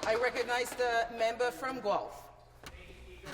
I recognize the member from Guelph.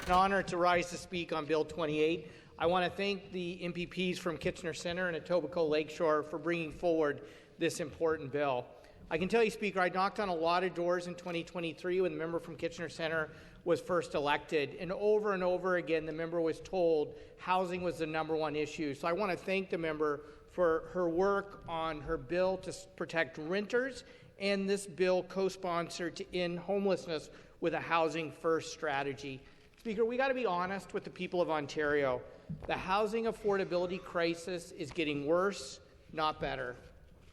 An honour to rise to speak on Bill 28. I want to thank the MPPs from Kitchener Centre and Etobicoke Lakeshore for bringing forward this important bill. I can tell you, Speaker, I knocked on a lot of doors in 2023 when the member from Kitchener Centre was first elected, and over again the member was told housing was the #1 issue. So I want to thank the member for her work on her bill to protect renters and this bill co-sponsored to end homelessness with a housing first strategy. Speaker, we got to be honest with the people of Ontario. The housing affordability crisis is getting worse, not better.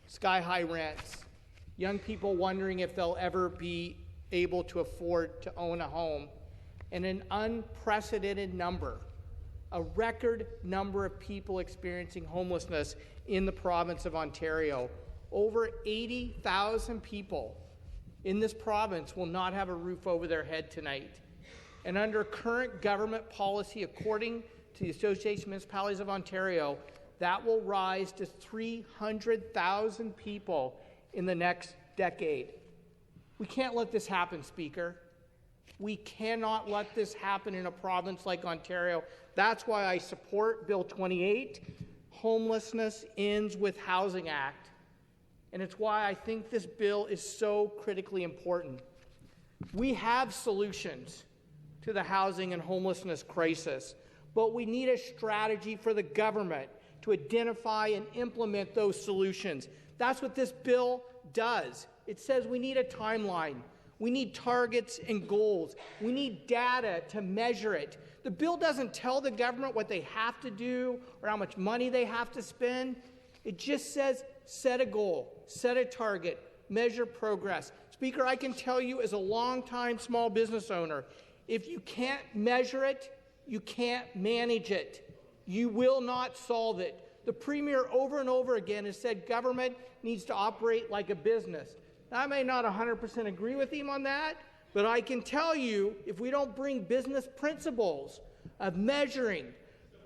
Sky-high rents, young people wondering if they'll ever be able to afford to own a home, and an unprecedented number, a record number of people experiencing homelessness in the province of Ontario. Over 80,000 people in this province will not have a roof over their head tonight. And under current government policy, according to the Association of Municipalities of Ontario, that will rise to 300,000 people in the next decade. We can't let this happen, Speaker. We cannot let this happen in a province like Ontario. That's why I support Bill 28, Homelessness Ends with Housing Act. And it's why I think this bill is so critically important. We have solutions to the housing and homelessness crisis, but we need a strategy for the government to identify and implement those solutions. That's what this bill does. It says we need a timeline. We need targets and goals. We need data to measure it. The bill doesn't tell the government what they have to do or how much money they have to spend. It just says set a goal, set a target, measure progress. Speaker, I can tell you as a longtime small business owner, if you can't measure it, you can't manage it. You will not solve it. The Premier over and over again has said government needs to operate like a business. Now, I may not 100% agree with him on that, but I can tell you if we don't bring business principles of measuring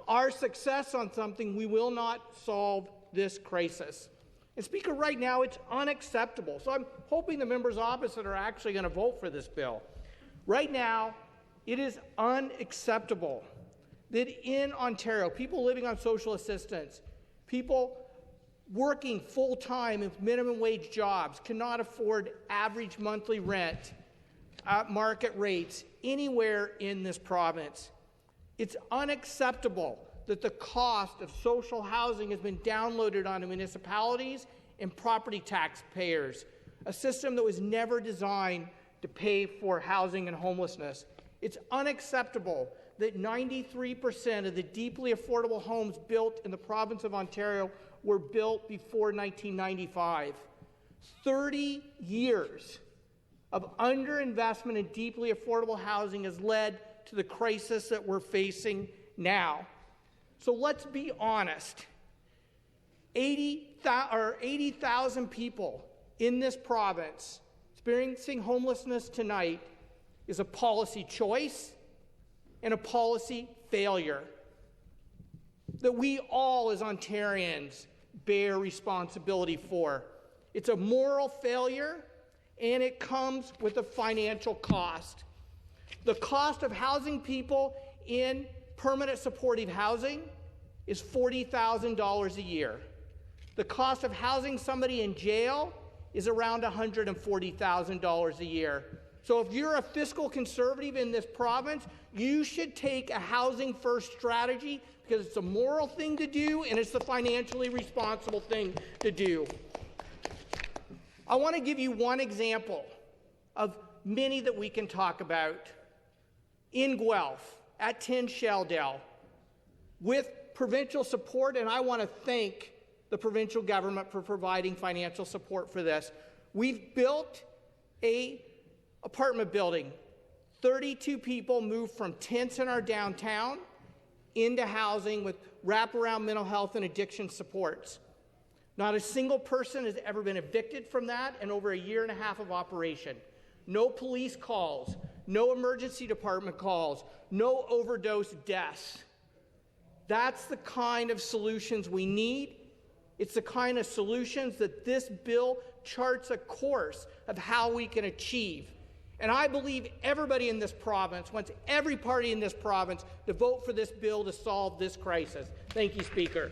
our success on something, we will not solve this crisis. And Speaker, right now it's unacceptable. So I'm hoping the members opposite are actually going to vote for this bill. Right now, it is unacceptable that in Ontario, people living on social assistance, people working full-time with minimum wage jobs cannot afford average monthly rent at market rates anywhere in this province. It's unacceptable that the cost of social housing has been downloaded onto municipalities and property taxpayers, a system that was never designed to pay for housing and homelessness. It's unacceptable that 93% of the deeply affordable homes built in the province of Ontario were built before 1995. 30 years of underinvestment in deeply affordable housing has led to the crisis that we're facing now. So let's be honest. 80,000 people in this province experiencing homelessness tonight is a policy choice and a policy failure that we all as Ontarians bear responsibility for. It's a moral failure, and it comes with a financial cost. The cost of housing people in permanent supportive housing is $40,000 a year. The cost of housing somebody in jail is around $140,000 a year. So if you're a fiscal conservative in this province, you should take a housing-first strategy because it's a moral thing to do and it's the financially responsible thing to do. I want to give you one example of many that we can talk about. In Guelph, at 10 Shelldale, with provincial support, and I want to thank the provincial government for providing financial support for this, we've built an apartment building. 32 people moved from tents in our downtown into housing with wraparound mental health and addiction supports. Not a single person has ever been evicted from that in over a year and a half of operation. No police calls, no emergency department calls, no overdose deaths. That's the kind of solutions we need. It's the kind of solutions that this bill charts a course of how we can achieve. And I believe everybody in this province wants every party in this province to vote for this bill to solve this crisis. Thank you, Speaker.